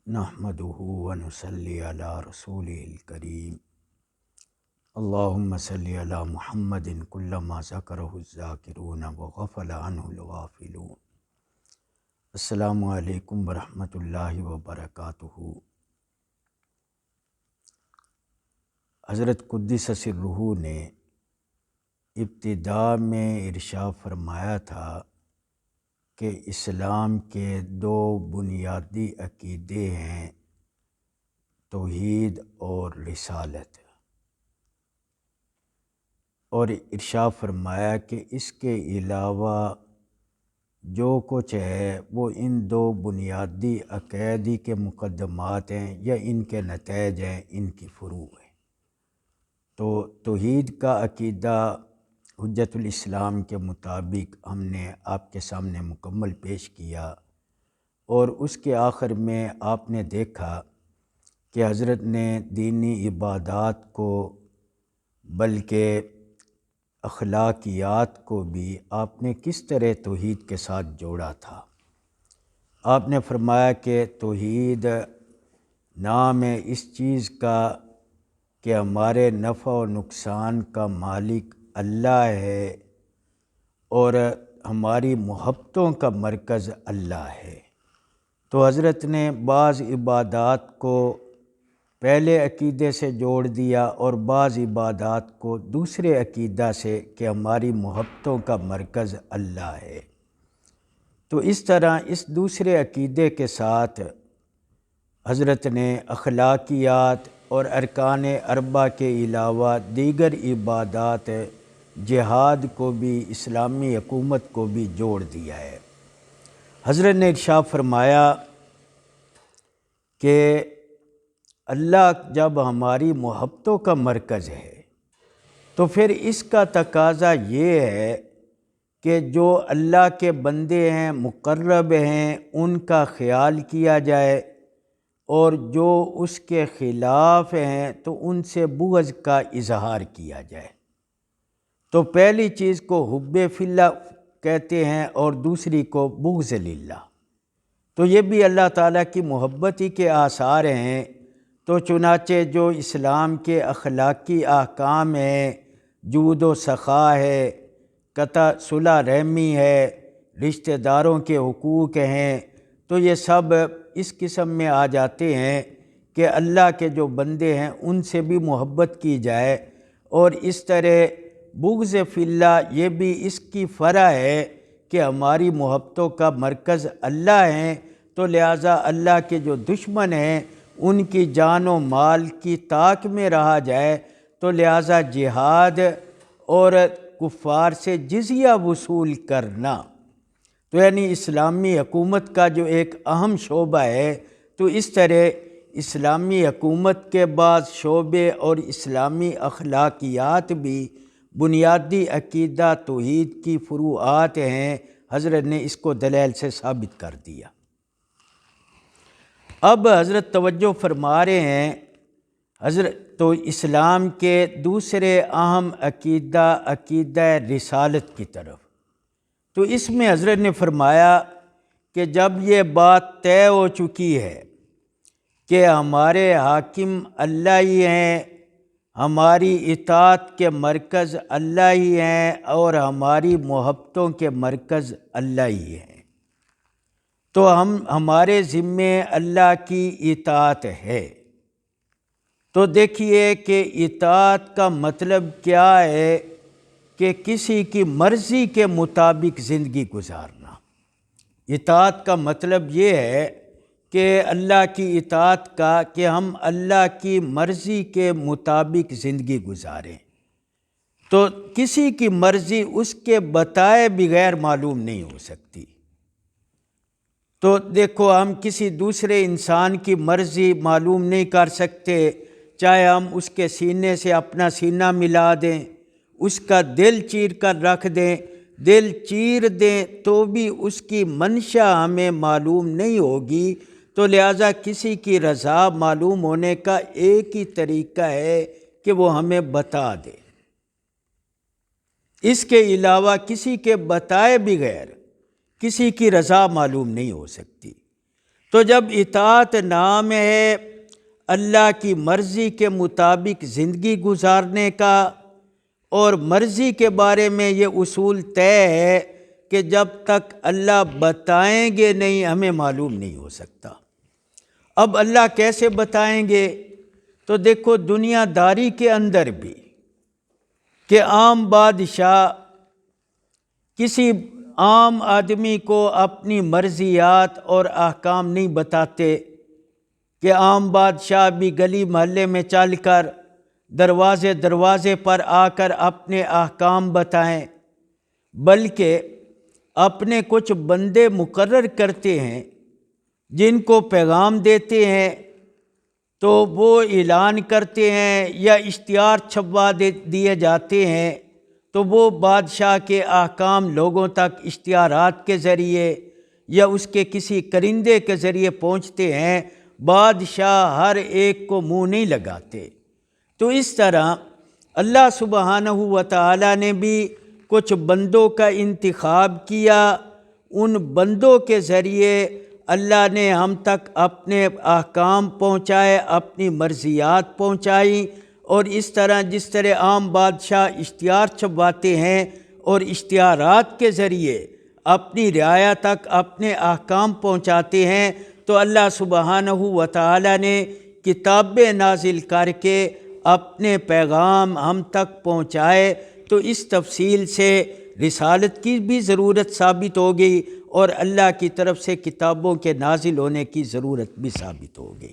نحمدہ ونصلی علی رسولہ الکریم اللہم صلی علی محمد کلما ذکرہ الذاکرون وغفل عنہ الغافلون۔ السلام علیکم ورحمۃ اللہ وبرکاتہ۔ حضرت قدس سرہ نے ابتدا میں ارشاد فرمایا تھا کہ اسلام کے دو بنیادی عقیدے ہیں، توحید اور رسالت، اور ارشاد فرمایا کہ اس کے علاوہ جو کچھ ہے وہ ان دو بنیادی عقائد کے مقدمات ہیں یا ان کے نتائج ہیں، ان کی فروع ہیں۔ تو توحید کا عقیدہ حجت الاسلام کے مطابق ہم نے آپ کے سامنے مکمل پیش کیا، اور اس کے آخر میں آپ نے دیکھا کہ حضرت نے دینی عبادات کو بلکہ اخلاقیات کو بھی آپ نے کس طرح توحید کے ساتھ جوڑا تھا۔ آپ نے فرمایا کہ توحید نام ہے اس چیز کا کہ ہمارے نفع و نقصان کا مالک اللہ ہے اور ہماری محبتوں کا مرکز اللہ ہے۔ تو حضرت نے بعض عبادات کو پہلے عقیدے سے جوڑ دیا اور بعض عبادات کو دوسرے عقیدہ سے کہ ہماری محبتوں کا مرکز اللہ ہے۔ تو اس طرح اس دوسرے عقیدے کے ساتھ حضرت نے اخلاقیات اور ارکان اربع کے علاوہ دیگر عبادات، جہاد کو بھی، اسلامی حکومت کو بھی جوڑ دیا ہے۔ حضرت نے ارشاد فرمایا کہ اللہ جب ہماری محبتوں کا مرکز ہے تو پھر اس کا تقاضا یہ ہے کہ جو اللہ کے بندے ہیں، مقرب ہیں، ان کا خیال کیا جائے، اور جو اس کے خلاف ہیں تو ان سے بغض کا اظہار کیا جائے۔ تو پہلی چیز کو حب فی اللہ کہتے ہیں اور دوسری کو بغض للہ۔ تو یہ بھی اللہ تعالیٰ کی محبت ہی کے آثار ہیں۔ تو چنانچہ جو اسلام کے اخلاقی احکام ہیں، جود و سخا ہے، قطع صلہ رحمی ہے، رشتہ داروں کے حقوق ہیں، تو یہ سب اس قسم میں آ جاتے ہیں کہ اللہ کے جو بندے ہیں ان سے بھی محبت کی جائے، اور اس طرح بغض فی اللہ یہ بھی اس کی فرع ہے کہ ہماری محبتوں کا مرکز اللہ ہیں، تو لہٰذا اللہ کے جو دشمن ہیں ان کی جان و مال کی طاق میں رہا جائے، تو لہٰذا جہاد اور کفار سے جزیہ وصول کرنا، تو یعنی اسلامی حکومت کا جو ایک اہم شعبہ ہے۔ تو اس طرح اسلامی حکومت کے بعض شعبے اور اسلامی اخلاقیات بھی بنیادی عقیدہ توحید کی فروعات ہیں۔ حضرت نے اس کو دلیل سے ثابت کر دیا۔ اب حضرت توجہ فرما رہے ہیں تو اسلام کے دوسرے اہم عقیدہ رسالت کی طرف۔ تو اس میں حضرت نے فرمایا کہ جب یہ بات طے ہو چکی ہے کہ ہمارے حاکم اللہ ہی ہیں، ہماری اطاعت کے مرکز اللہ ہی ہیں، اور ہماری محبتوں کے مرکز اللہ ہی ہیں، تو ہمارے ذمے اللہ کی اطاعت ہے۔ تو دیکھیے کہ اطاعت کا مطلب کیا ہے کہ کسی کی مرضی کے مطابق زندگی گزارنا۔ اطاعت کا مطلب یہ ہے کہ اللہ کی اطاعت کا کہ ہم اللہ کی مرضی کے مطابق زندگی گزاریں۔ تو کسی کی مرضی اس کے بتائے بغیر معلوم نہیں ہو سکتی۔ تو دیکھو ہم کسی دوسرے انسان کی مرضی معلوم نہیں کر سکتے، چاہے ہم اس کے سینے سے اپنا سینہ ملا دیں، اس کا دل چیر کر رکھ دیں، دل چیر دیں تو بھی اس کی منشا ہمیں معلوم نہیں ہوگی۔ تو لہٰذا کسی کی رضا معلوم ہونے کا ایک ہی طریقہ ہے کہ وہ ہمیں بتا دے۔ اس کے علاوہ کسی کے بتائے بغیر کسی کی رضا معلوم نہیں ہو سکتی۔ تو جب اطاعت نام ہے اللہ کی مرضی کے مطابق زندگی گزارنے کا، اور مرضی کے بارے میں یہ اصول طے ہے کہ جب تک اللہ بتائیں گے نہیں ہمیں معلوم نہیں ہو سکتا۔ اب اللہ کیسے بتائیں گے؟ تو دیکھو دنیا داری کے اندر بھی کہ عام بادشاہ کسی عام آدمی کو اپنی مرضیات اور احکام نہیں بتاتے کہ عام بادشاہ بھی گلی محلے میں چل کر دروازے دروازے پر آ کر اپنے احکام بتائیں، بلکہ اپنے کچھ بندے مقرر کرتے ہیں جن کو پیغام دیتے ہیں، تو وہ اعلان کرتے ہیں یا اشتہار چھپوا دیے جاتے ہیں، تو وہ بادشاہ کے احکام لوگوں تک اشتہارات کے ذریعے یا اس کے کسی کرندے کے ذریعے پہنچتے ہیں۔ بادشاہ ہر ایک کو منہ نہیں لگاتے۔ تو اس طرح اللہ سبحانہ و تعالیٰ نے بھی کچھ بندوں کا انتخاب کیا، ان بندوں کے ذریعے اللہ نے ہم تک اپنے احکام پہنچائے، اپنی مرضیات پہنچائی، اور اس طرح جس طرح عام بادشاہ اشتہار چھپواتے ہیں اور اشتہارات کے ذریعے اپنی رعایا تک اپنے احکام پہنچاتے ہیں، تو اللہ سبحانہ و تعالیٰ نے کتابیں نازل کر کے اپنے پیغام ہم تک پہنچائے۔ تو اس تفصیل سے رسالت کی بھی ضرورت ثابت ہو گئی اور اللہ کی طرف سے کتابوں کے نازل ہونے کی ضرورت بھی ثابت ہو گئی۔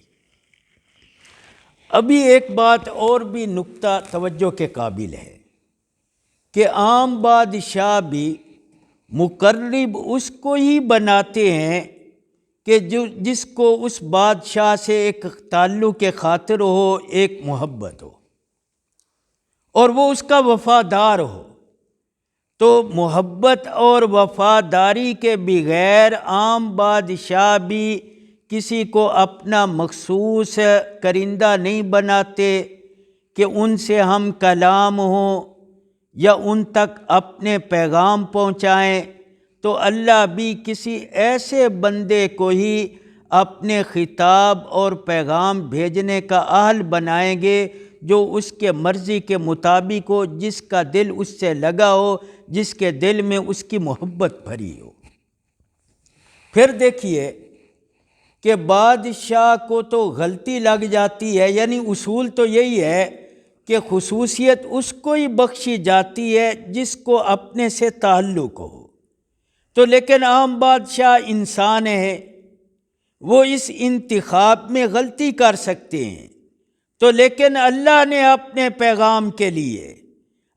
ابھی ایک بات اور بھی نقطہ توجہ کے قابل ہے کہ عام بادشاہ بھی مقرب اس کو ہی بناتے ہیں کہ جس کو اس بادشاہ سے ایک تعلق خاطر ہو، ایک محبت ہو، اور وہ اس کا وفادار ہو۔ تو محبت اور وفاداری کے بغیر عام بادشاہ بھی کسی کو اپنا مخصوص کرندہ نہیں بناتے کہ ان سے ہم کلام ہوں یا ان تک اپنے پیغام پہنچائیں۔ تو اللہ بھی کسی ایسے بندے کو ہی اپنے خطاب اور پیغام بھیجنے کا اہل بنائیں گے جو اس کے مرضی کے مطابق ہو، جس کا دل اس سے لگا ہو، جس کے دل میں اس کی محبت بھری ہو۔ پھر دیکھیے کہ بادشاہ کو تو غلطی لگ جاتی ہے، یعنی اصول تو یہی ہے کہ خصوصیت اس کو ہی بخشی جاتی ہے جس کو اپنے سے تعلق ہو۔ تو لیکن عام بادشاہ انسان ہے، وہ اس انتخاب میں غلطی کر سکتے ہیں، تو لیکن اللہ نے اپنے پیغام کے لیے،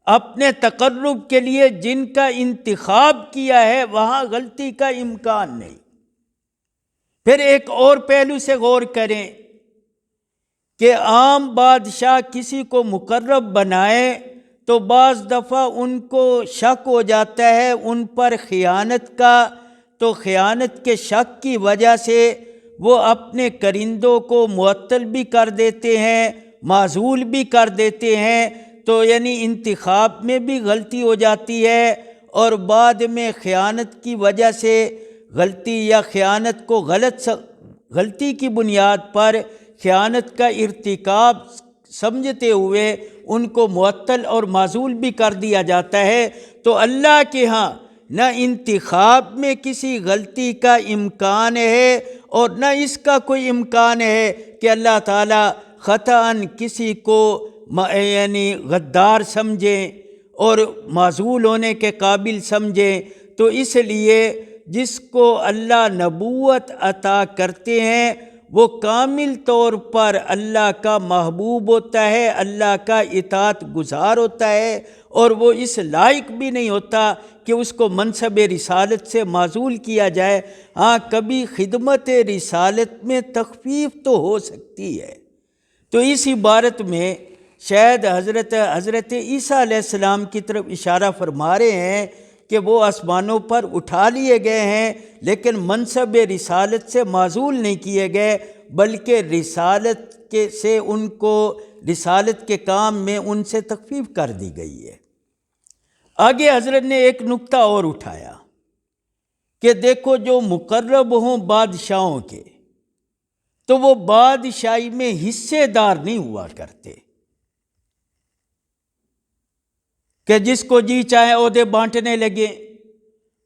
اپنے تقرب کے لیے جن کا انتخاب کیا ہے وہاں غلطی کا امکان نہیں۔ پھر ایک اور پہلو سے غور کریں کہ عام بادشاہ کسی کو مقرب بنائے تو بعض دفعہ ان کو شک ہو جاتا ہے ان پر خیانت کا، تو خیانت کے شک کی وجہ سے وہ اپنے کرندوں کو معطل بھی کر دیتے ہیں، معزول بھی کر دیتے ہیں۔ تو یعنی انتخاب میں بھی غلطی ہو جاتی ہے، اور بعد میں خیانت کی وجہ سے غلطی یا خیانت کو غلطی کی بنیاد پر خیانت کا ارتکاب سمجھتے ہوئے ان کو معطل اور معزول بھی کر دیا جاتا ہے۔ تو اللہ کے ہاں نہ انتخاب میں کسی غلطی کا امکان ہے اور نہ اس کا کوئی امکان ہے کہ اللہ تعالیٰ خطاً کسی کو یعنی غدار سمجھیں اور معزول ہونے کے قابل سمجھیں۔ تو اس لیے جس کو اللہ نبوت عطا کرتے ہیں وہ کامل طور پر اللہ کا محبوب ہوتا ہے، اللہ کا اطاعت گزار ہوتا ہے، اور وہ اس لائق بھی نہیں ہوتا کہ اس کو منصب رسالت سے معزول کیا جائے۔ ہاں کبھی خدمت رسالت میں تخفیف تو ہو سکتی ہے۔ تو اس عبارت میں شاید حضرت عیسیٰ علیہ السلام کی طرف اشارہ فرما رہے ہیں کہ وہ آسمانوں پر اٹھا لیے گئے ہیں لیکن منصب رسالت سے معزول نہیں کیے گئے، بلکہ رسالت سے ان کو رسالت کے کام میں ان سے تخفیف کر دی گئی ہے۔ آگے حضرت نے ایک نقطہ اور اٹھایا کہ دیکھو جو مقرب ہوں بادشاہوں کے، تو وہ بادشاہی میں حصے دار نہیں ہوا کرتے کہ جس کو جی چاہے عہدے بانٹنے لگے،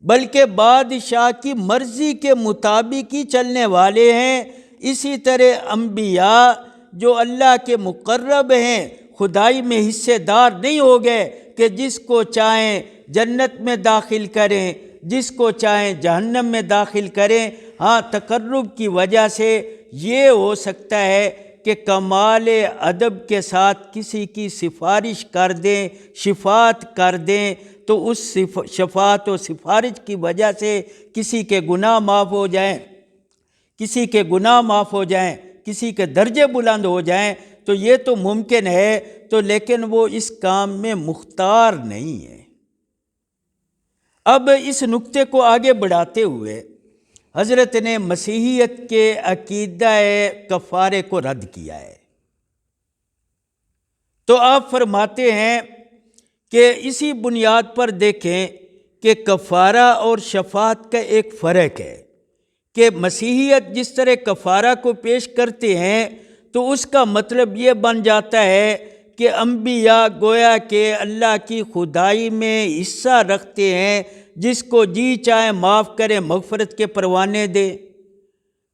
بلکہ بادشاہ کی مرضی کے مطابق ہی چلنے والے ہیں۔ اسی طرح انبیاء جو اللہ کے مقرب ہیں خدائی میں حصے دار نہیں ہو گئے کہ جس کو چاہیں جنت میں داخل کریں، جس کو چاہیں جہنم میں داخل کریں۔ ہاں، تقرب کی وجہ سے یہ ہو سکتا ہے کہ کمال ادب کے ساتھ کسی کی سفارش کر دیں، شفاعت کر دیں، تو اس شفاعت و سفارش کی وجہ سے کسی کے گناہ معاف ہو جائیں، کسی کے گناہ معاف ہو جائیں، کسی کے درجے بلند ہو جائیں، تو یہ تو ممکن ہے، تو لیکن وہ اس کام میں مختار نہیں ہے۔ اب اس نکتے کو آگے بڑھاتے ہوئے حضرت نے مسیحیت کے عقیدہ کفارے کو رد کیا ہے۔ تو آپ فرماتے ہیں کہ اسی بنیاد پر دیکھیں کہ کفارہ اور شفاعت کا ایک فرق ہے کہ مسیحیت جس طرح کفارہ کو پیش کرتے ہیں تو اس کا مطلب یہ بن جاتا ہے کہ انبیاء گویا کہ اللہ کی خدائی میں حصہ رکھتے ہیں، جس کو جی چاہے معاف کرے، مغفرت کے پروانے دے۔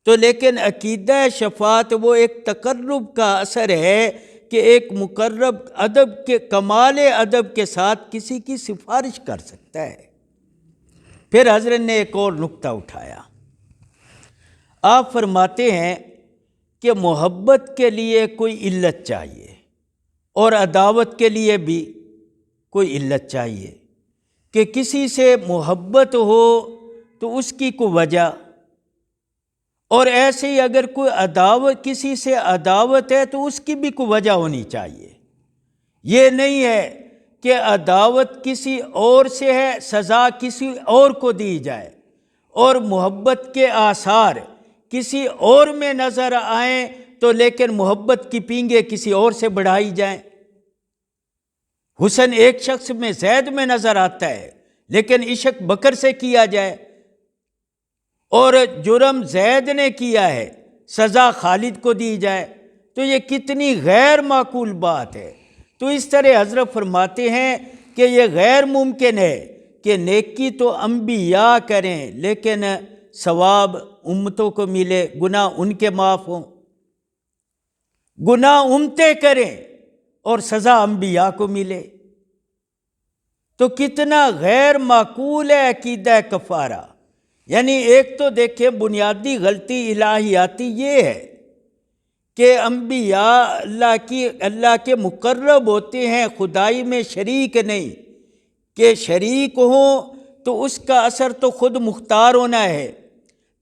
تو لیکن عقیدہ شفاعت وہ ایک تقرب کا اثر ہے کہ ایک مقرب ادب کے کمال ادب کے ساتھ کسی کی سفارش کر سکتا ہے۔ پھر حضرت نے ایک اور نکتہ اٹھایا، آپ فرماتے ہیں کہ محبت کے لیے کوئی علت چاہیے اور عداوت کے لیے بھی کوئی علت چاہیے، کہ کسی سے محبت ہو تو اس کی کوئی وجہ، اور ایسے ہی اگر کوئی عداوت، کسی سے عداوت ہے تو اس کی بھی کوئی وجہ ہونی چاہیے۔ یہ نہیں ہے کہ عداوت کسی اور سے ہے، سزا کسی اور کو دی جائے، اور محبت کے آثار کسی اور میں نظر آئیں تو لیکن محبت کی پینگیں کسی اور سے بڑھائی جائیں۔ حسن ایک شخص میں، زید میں نظر آتا ہے، لیکن عشق بکر سے کیا جائے، اور جرم زید نے کیا ہے، سزا خالد کو دی جائے، تو یہ کتنی غیر معقول بات ہے۔ تو اس طرح حضرت فرماتے ہیں کہ یہ غیر ممکن ہے کہ نیکی تو انبیاء کریں لیکن ثواب امتوں کو ملے، گناہ ان کے معاف ہوں، گناہ امتیں کریں اور سزا انبیاء کو ملے، تو کتنا غیر معقول ہے عقیدہ کفارہ۔ یعنی ایک تو دیکھیں بنیادی غلطی الہیاتی یہ ہے کہ انبیاء اللہ کے مقرب ہوتے ہیں، خدائی میں شریک نہیں، کہ شریک ہوں تو اس کا اثر تو خود مختار ہونا ہے،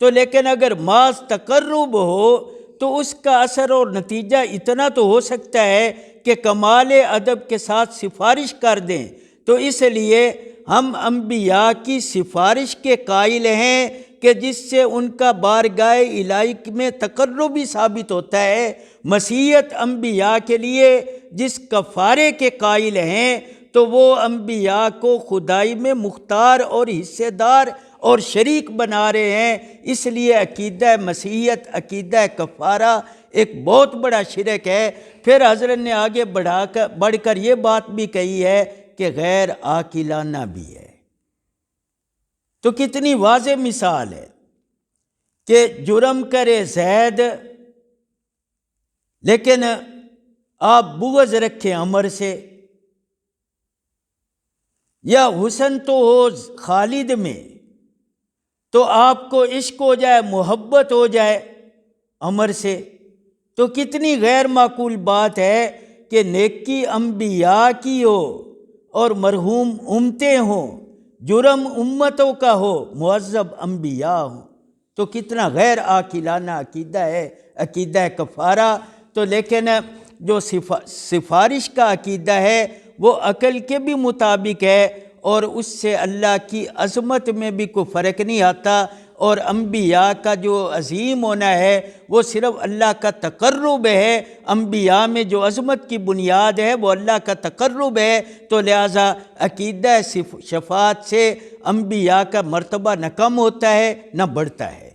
تو لیکن اگر محض تقرب ہو تو اس کا اثر اور نتیجہ اتنا تو ہو سکتا ہے کہ کمال ادب کے ساتھ سفارش کر دیں۔ تو اس لیے ہم انبیاء کی سفارش کے قائل ہیں کہ جس سے ان کا بارگاہ الہی میں تقرب بھی ثابت ہوتا ہے۔ مسیحیت انبیاء کے لیے جس کفارے کے قائل ہیں تو وہ انبیاء کو خدائی میں مختار اور حصے دار اور شریک بنا رہے ہیں۔ اس لیے عقیدہ مسیحیت، عقیدہ کفارہ ایک بہت بڑا شرک ہے۔ پھر حضرت نے آگے بڑھ کر یہ بات بھی کہی ہے کہ غیر عاقلانہ بھی ہے۔ تو کتنی واضح مثال ہے کہ جرم کرے زید لیکن آپ بغض رکھیں عمر سے، یا حسن تو ہو خالد میں تو آپ کو عشق ہو جائے، محبت ہو جائے عمر سے، تو کتنی غیر معقول بات ہے کہ نیکی انبیاء کی ہو اور مرحوم امتیں ہوں، جرم امتوں کا ہو، معذب انبیاء ہوں، تو کتنا غیر عاقلانہ عقیدہ ہے عقیدہ کفارہ۔ تو لیکن جو سفارش کا عقیدہ ہے وہ عقل کے بھی مطابق ہے، اور اس سے اللہ کی عظمت میں بھی کوئی فرق نہیں آتا، اور انبیاء کا جو عظیم ہونا ہے وہ صرف اللہ کا تقرب ہے۔ انبیاء میں جو عظمت کی بنیاد ہے وہ اللہ کا تقرب ہے، تو لہٰذا عقیدہ شفاعت سے انبیاء کا مرتبہ نہ کم ہوتا ہے نہ بڑھتا ہے۔